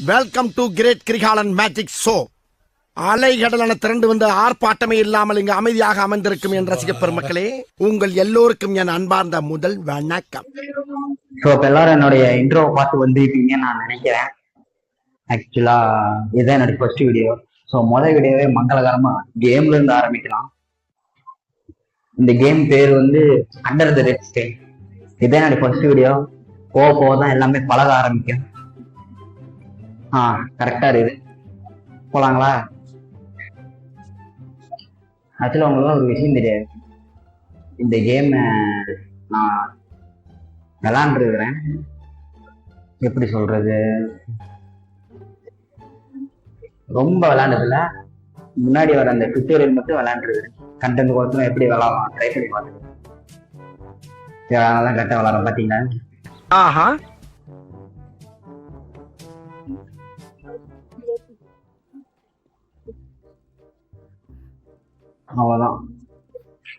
Welcome to great Kirikalan magic show. அலைகடலான திரண்டு வந்து ஆர்ப்பாட்டமே இல்லாமல் இங்கு அமைதியாக அமைந்திருக்கும் என் ரசிக பெருமக்களே, உங்கள் எல்லோருக்கும் என் அன்பார்ந்த முதல் வணக்கம். ஸோ இப்போ எல்லாரும் என்னுடைய இன்ட்ரோவை பார்த்து வந்துருப்பீங்கன்னு நான் நினைக்கிறேன். ஆக்சுவலா இதுதான் என்னோட ஃபர்ஸ்ட் வீடியோ. ஸோ முதல் வீடியோவே மங்களகரமா கேம்ல இருந்து ஆரம்பிக்கலாம். இந்த கேம் பேர் வந்து அண்டர் த ரெட் ஸ்டே. இதுதான் என்னோட ஃபர்ஸ்ட் வீடியோ. போக போக தான் எல்லாமே பழக ஆரம்பிக்கும். கரெக்டா இருக்குது. போலாங்களா? ஆக்சுவலா உங்களுக்கு ஒரு விஷயம் தெரியாது. இந்த கேம் நான் விளாண்டுருக்கிறேன். எப்படி சொல்றது, ரொம்ப விளாண்டதில்ல. முன்னாடி வர அந்த டுட்டோரியல் மட்டும் விளாண்டுருக்கிறேன். கண்டென்ட் கொடுத்தோம் எப்படி விளாடலாம் ட்ரை பண்ணி பார்த்துருக்கேன். அதனால கரெக்டாக விளாட்றோம் பார்த்தீங்களா? ஆஹா, அவ்வளோதான்.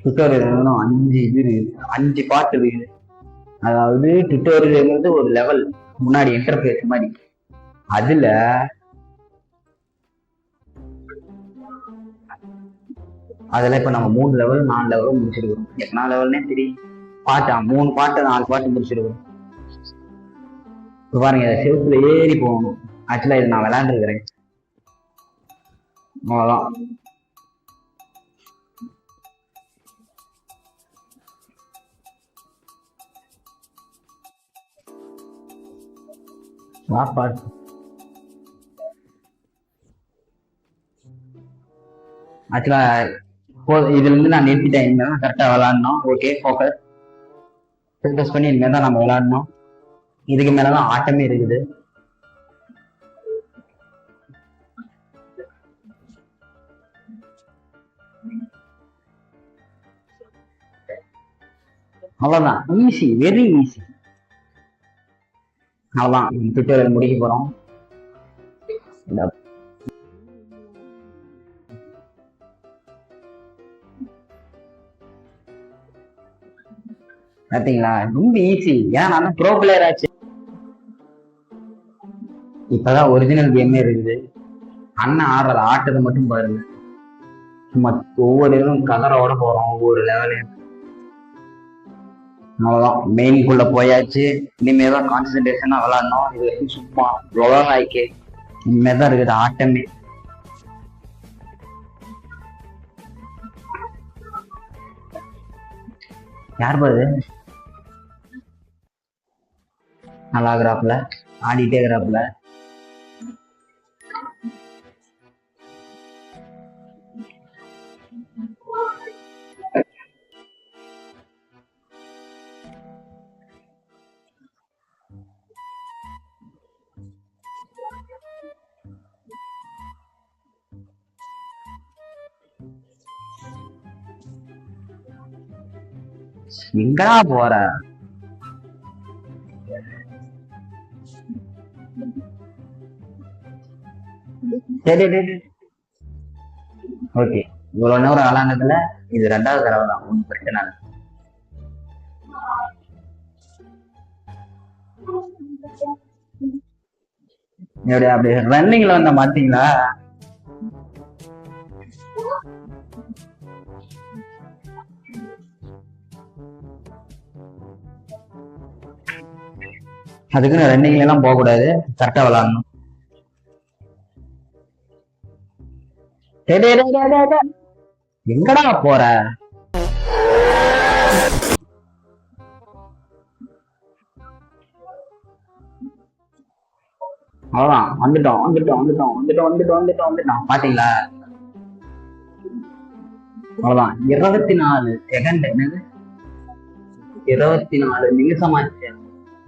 டுட்டோரியல் 5 இது இருக்குது, 5 பார்ட் இருக்குது. அதாவது டுட்டோரியல்ங்கிறது ஒரு லெவல், முன்னாடி இன்டர்ஃபேஸ் மாதிரி. அதுல இப்ப நம்ம 3 லெவல் 4 லெவலும் முடிச்சிருக்கோம். எத்தனை லெவல்னே தெரியும். பாட்டா 3 பாட்டு 4 பாட்டு முடிச்சிருக்கோம். இப்ப பாருங்க, செவத்துல ஏறி போகணும். ஆக்சுவலா இது நான் விளையாண்டுருக்கிறேன். அவ்வளவுதான். ஆக்சுவலா இதுல இருந்து நான் நிறுத்திட்டேன். இனிமேல் தான் கரெக்டா விளையாடணும். ஓகே, ஃபோக்கஸ் பண்ணி இனிமேல் தான் நம்ம விளையாடணும். இதுக்கு மேலதான் ஆட்டமே இருக்குது. அவ்வளவுதான், ஈஸி, வெரி ஈஸி. அவ்வளவுதான், டுட்டோரியல் முடிக்க போறோம். பாத்தீங்களா, ரொம்ப ஈஸி. ஏன்னா நான் ப்ரோ பிளேயர் ஆச்சு. இப்பதான் ஒரிஜினல் கேமே இருக்குது. அண்ணன் ஆடுற ஆட்டத்தை மட்டும் பாருங்க. சும்மா ஒவ்வொரு இதுவும் கலரோட போறோம், ஒவ்வொரு லெவலையும். அவ்வளவுதான், மெயின்குள்ள போயாச்சு. இனிமேதான் கான்சென்ட்ரேஷனா விளையாடணும். இது சும்மா ஆயிக்கே. இனிமேதான் இருக்குது ஆட்டமே. யார் பாரு நல்லா இருக்கிறாப்புல, ஆடிட்டே இருக்கிறாப்புல. எங்கடா போற? சரி, ஓகே. இவ்வளவு நேரம் விளாண்டதுல இது 2வது தடவை தான். ஒன்றும் பிரச்சனை இல்லை. அப்படி ரன்னிங்ல வந்த மாட்டீங்களா? அதுக்குன்னு ரன்னிங்ல எல்லாம் போக கூடாது, கரெக்டா விளாடணும். எங்கடா போற? அவ்வளவுதான், வந்துட்டோம். பாத்தீங்களா? அவ்வளவுதான். 24 செகண்ட். என்னது 24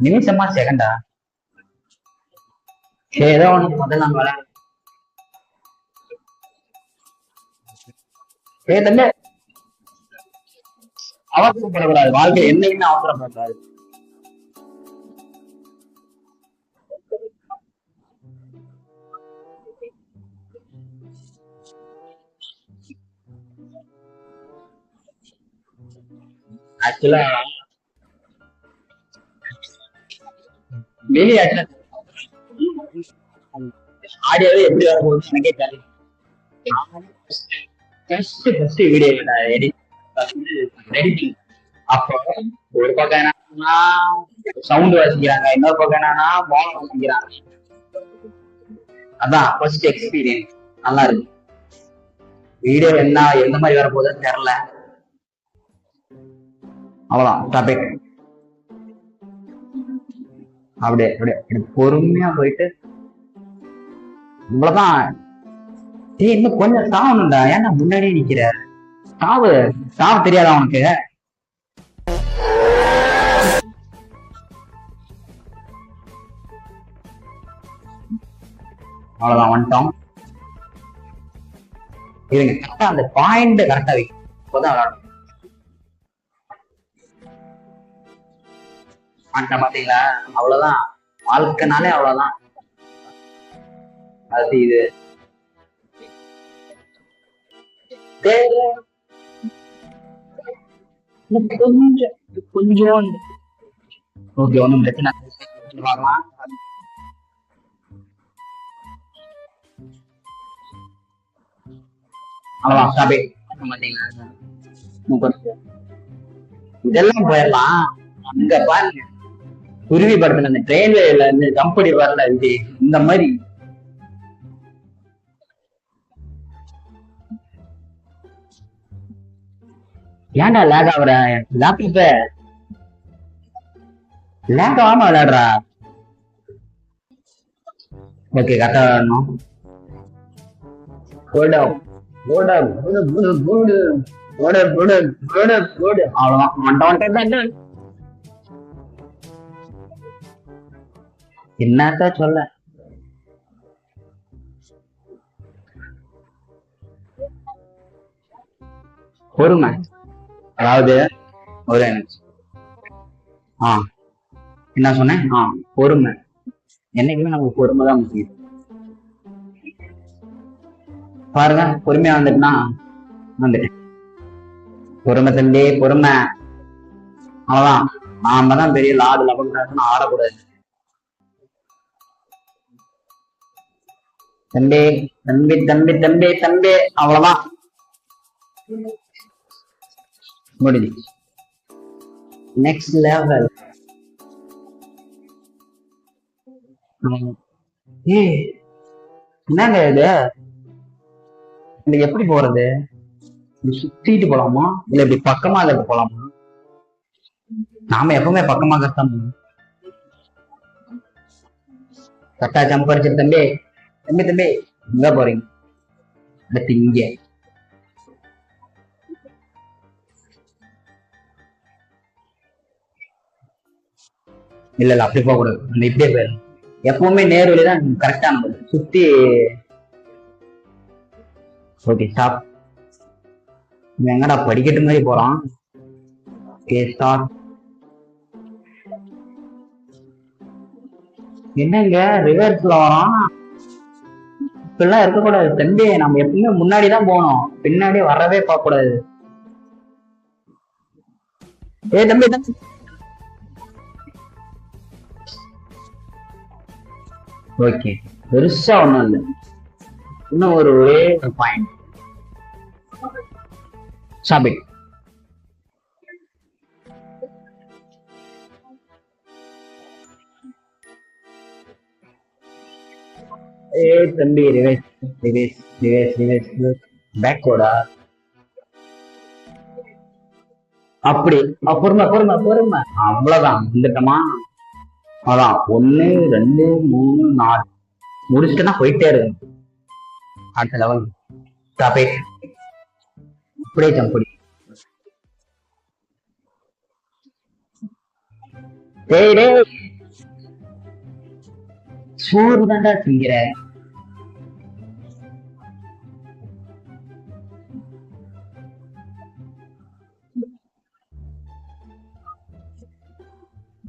நிமிஷமா செகண்டா? சரி, ஏதோ ஒண்ணு முதல்ல நம்ம விளையாட. அவசரப்படக்கூடாது. வாழ்க்கை என்னைக்குமே அவசரப்படக்கூடாது. ஆக்சுவலா வெளியே ஆடியோவே எப்படி வர போகுது எனக்கே தெரியல. First video editing. அப்போ ஒரு பக்கம் என்னன்னா சவுண்ட் வாசிக்கிறாங்க, இன்னொரு பக்கம் என்னன்னா மோனம் வாசிக்கிறாங்க. அதான் ஃபர்ஸ்ட் எக்ஸ்பீரியன்ஸ். நல்லா இருக்கு. வீடியோ என்ன எந்த மாதிரி வர போகுதுன்னு தெரியல. அவ்வளவுதான் டாபிக். அப்படியே அப்படியே பொறுமையா போயிட்டு இவ்வளவுதான். இன்னும் கொஞ்சம் சாவணும்டா. ஏன்னா முன்னாடியே நிக்கிற சாவு சாவு தெரியாதா உனக்கு? அவ்வளவுதான் வந்துட்டோம். இதுங்க கரெக்டா அந்த பாயிண்ட் கரெக்டா வைக்கும், இப்போதான் விளையாடும். பாத்தீங்களா? அவ்வளவுதான். வாழ்க்கைனாலே அவ்வளவுதான். அது இது கொஞ்சம் கொஞ்சம் ஓகே, ஒன்றும் பிரச்சனை வரலாம். அவ்வளவுதான் டாபிக். இதெல்லாம் போயிடலாம். அங்க பாருங்க, குருவி படத்துல அந்த ட்ரெயின்ல இருந்து கம்பெனி வரல விஜய், இந்த மாதிரி ஏன்டா லேக் ஆகுற? லேப்டாப்ப லேக் ஆகாம விளையாடுறா. ஓகே, கரெக்டா விளையாடணும். அவ்வளவுதான். என்னத்த சொல்ல, பொறுமை. அதாவது ஒரு என்ன சொன்னேன்? பொறுமை. என்னைக்குமே நமக்கு பொறுமை தான் முக்கியம். பாருங்க, பொறுமையா வந்துட்டுனா வந்துட்டேன். பொறுமை தம்பி, பொறுமை. அவ்வளவுதான். நாம தான் பெரிய லாடு லபம் ஆடக்கூடாது. தம்பி தம்பி தம்பி தம்பி தம்பி, அவ்வளவுதான் முடிஞ்சு. Next level. என்னங்க இது? இன்னைக்கு எப்படி போறது? சுத்திட்டு போலாமா இல்ல இப்படி பக்கமா இருந்து போலாமா? நாம எப்பவுமே பக்கமா கஷ்டம். கரெக்டா ஜம்ப் அடிச்சிரு தம்பி. தம்பி தம்பி எங்க போறீங்க? அடுத்து இங்க. இல்ல இல்ல, அப்படி போக கூடாது. இப்படியே போயிடும். எப்பவுமே நேர் வழிதான் கரெக்டா நம்ம சுத்தி. Okay, stop. எங்கடா படிக்கட்டு மாதிரி போறான்? Okay, stop. என்னங்க ரிவர்ஸ்ல வரான்? இப்பெல்லாம் இருக்கக்கூடாது தம்பி. நம்ம எப்பவுமே முன்னாடிதான் போகணும், பின்னாடி வரவே பார்க்க கூடாது. தம்பி தம்பி. ஓகே, பெருசா ஒண்ணும் இல்லை. இன்னும் ஒரே பாயிண்ட். சாபிட். தம்பி ரிவேஸ் ரிவேஸ் ரிவேஸ் ரிவேஸ் பேக்வர்டா. அப்படி பொறுமை பொறுமை பொறுமை. அவ்வளவுதான், வந்துட்டோமா? அதான் 1 2 3 4 முடிச்சுட்டுனா போயிட்டே இருக்கு. அடுத்த லெவல் டாபிக். அப்படியே ஜம்ப் பண்ணி. சோறு தாண்டா திங்கிற.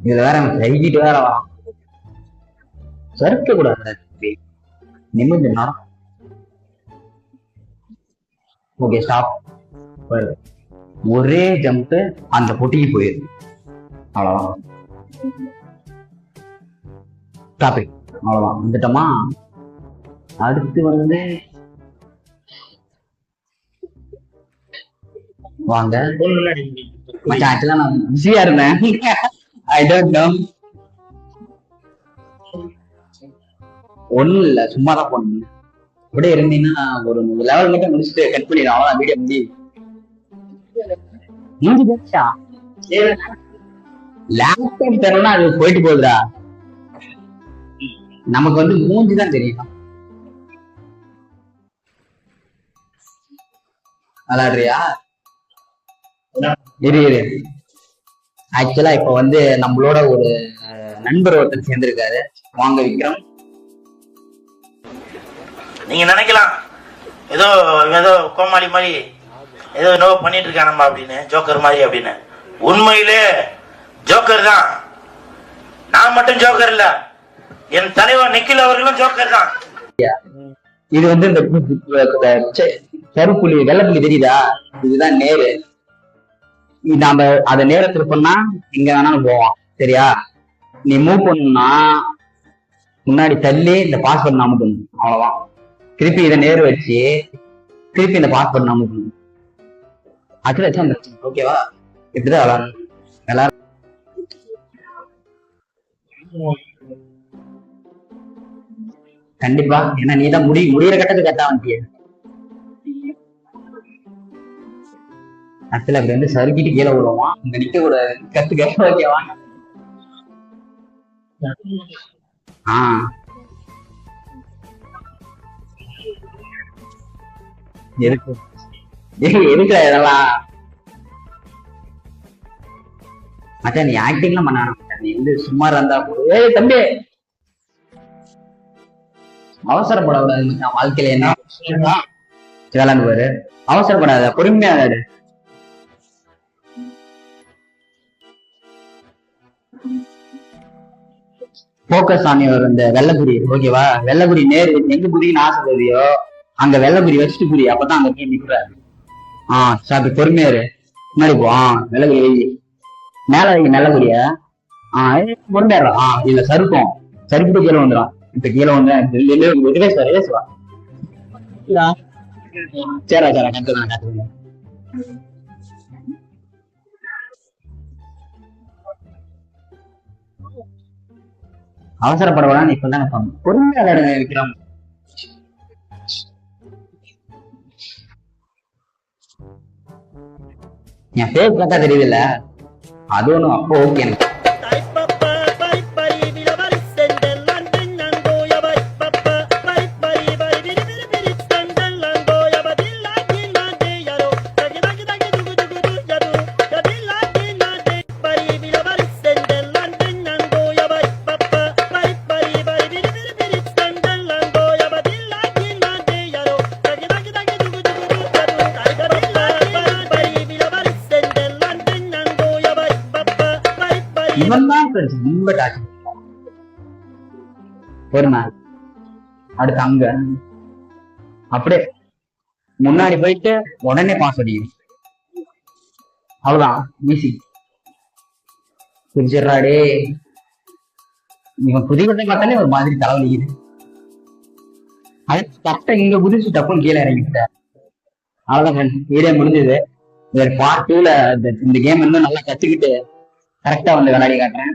இது வேற கழிக்கிட்டு வேற வரான். சறுக்க கூடாது, நிமிர்ந்து நடம். Okay, stop. ஒரே ஜம்ப் அந்த பொட்டிக்கு போயிருக்கு. அவ்வளவுதான் டாபிக். அவ்வளவுதான், வந்துட்டோமா? அடுத்து வந்து வாங்க மச்சான், ஆக்சுவலா நான் பிஸியா இருந்தேன். I don't know. ஒண்ணும் இல்ல, சும்மா தான் போனேன். அப்படியே இருந்தீங்கன்னா ஒரு லெவல் மட்டும் முடிச்சுட்டு கட் பண்ணிடுறோம். அவ்வளவுதான், வீடியோ முடிஞ்சு போச்சா. லேப்டாப் தரணும்னா அது போயிட்டு போகுதுடா. நமக்கு வந்து மூஞ்சிதான் தெரியும். விளையாடுறியா? இரு இரு. ஆக்சுவலா இப்ப வந்து நம்மளோட ஒரு நண்பர் ஒருத்தர் சேர்ந்திருக்காரு. வாங்க விக்ரம். நீங்க நினைக்கலாம் ஏதோ ஏதோ கோமாளி மாதிரி ஏதோ என்னவோ பண்ணிட்டு இருக்கான் நம்ம அப்படின்னு, ஜோக்கர் மாதிரி அப்படின்னு. உண்மையிலே ஜோக்கர் தான். நான் மட்டும் ஜோக்கர் இல்ல, என் தலைவர் நிக்கில் அவர்களும் ஜோக்கர் தான். இது வந்து இந்த கருப்புள்ளி வெள்ளைப்புள்ளி தெரியுதா? இதுதான் நேரு. நாம அத நேர திருப்பம்னா எங்க வேணாலும் போவோம். சரியா? நீ மூவ் பண்ணணும்னா முன்னாடி தள்ளி இந்த பாஸ்வேர்ட் நாமக்கணும். அவ்வளவுதான். திருப்பி இதை நேரு வச்சு திருப்பி இந்த பாஸ்வேர்ட் நாமக்கணும். அதுல வச்சு ஓகேவா? இப்படிதான் விளாடணும் எல்லாரும். கண்டிப்பா, ஏன்னா நீ தான் முடிகிற கட்டத்துக்கு கட்டா வந்துட்டிய. ஆக்சுவலா அப்படி வந்து சறுக்கிட்டு கீழே விடுவான். இங்க நிக்க கூடாது, கத்துக்க. ஓகேவா? எதுக்கு இதெல்லாம் மச்சான்? நீ ஆக்டிங்லாம் பண்ண வேணாம். நீ வந்து சும்மா இருந்தா போதும். தம்பி அவசரப்படக்கூடாது மச்சான், வாழ்க்கையில என்ன விளாண்டு பாரு. அவசரப்படாத, பொறுமையா விளையாடு. போக்கஸ் ஆன் யுவர் இந்த வெள்ளக்குடி. ஓகேவா? வெள்ளக்குடி நேரு எங்க புரியுன்னு ஆசைப்படுறியோ அங்க வெள்ளக்குடி வச்சுட்டு புரி. அப்பதான் அங்க போய் நிற்கிற. சாப்பி பொறுமையா இரு. முன்னாடி போ. வெள்ளக்குடி வை, மேல வை வெள்ளக்குடிய. பொறுமையா. இதுல சறுக்கும், சறுக்கிட்டு கீழே வந்துடும். இப்ப கீழே வந்து ரேசுவா. சேரா சேரா கத்துக்கலாம். அவசரப்படவா? நீ இப்பதானே பண்ணணும். பொறுமையா விளையாடுங்க விக்ரம். என் பேர் பார்த்தா தெரியுதுல்ல, அது ஒண்ணும் அப்போ ஓகே. இவன் தான் ரொம்ப டாச்சு. பொறுமை. அடுத்து அங்க அப்படியே முன்னாடி போயிட்டு உடனே பாஸ் அடிக்கும். அவ்வளவுதான், ஈஸி. புரிஞ்சிடறாடே. இவன் புதியதை பார்த்தாலே ஒரு மாதிரி தலைவலிக்குது. அது கரெக்டா இங்க புதிச்சு டப்புன்னு கீழே இறங்கிட்ட. அவ்வளவுதான், வீடியோ முடிஞ்சது. பார்ட் 2ல இந்த கேம் இன்னும் நல்லா கத்துக்கிட்டு கரெக்டா வந்து விளையாடி காட்டுறேன்.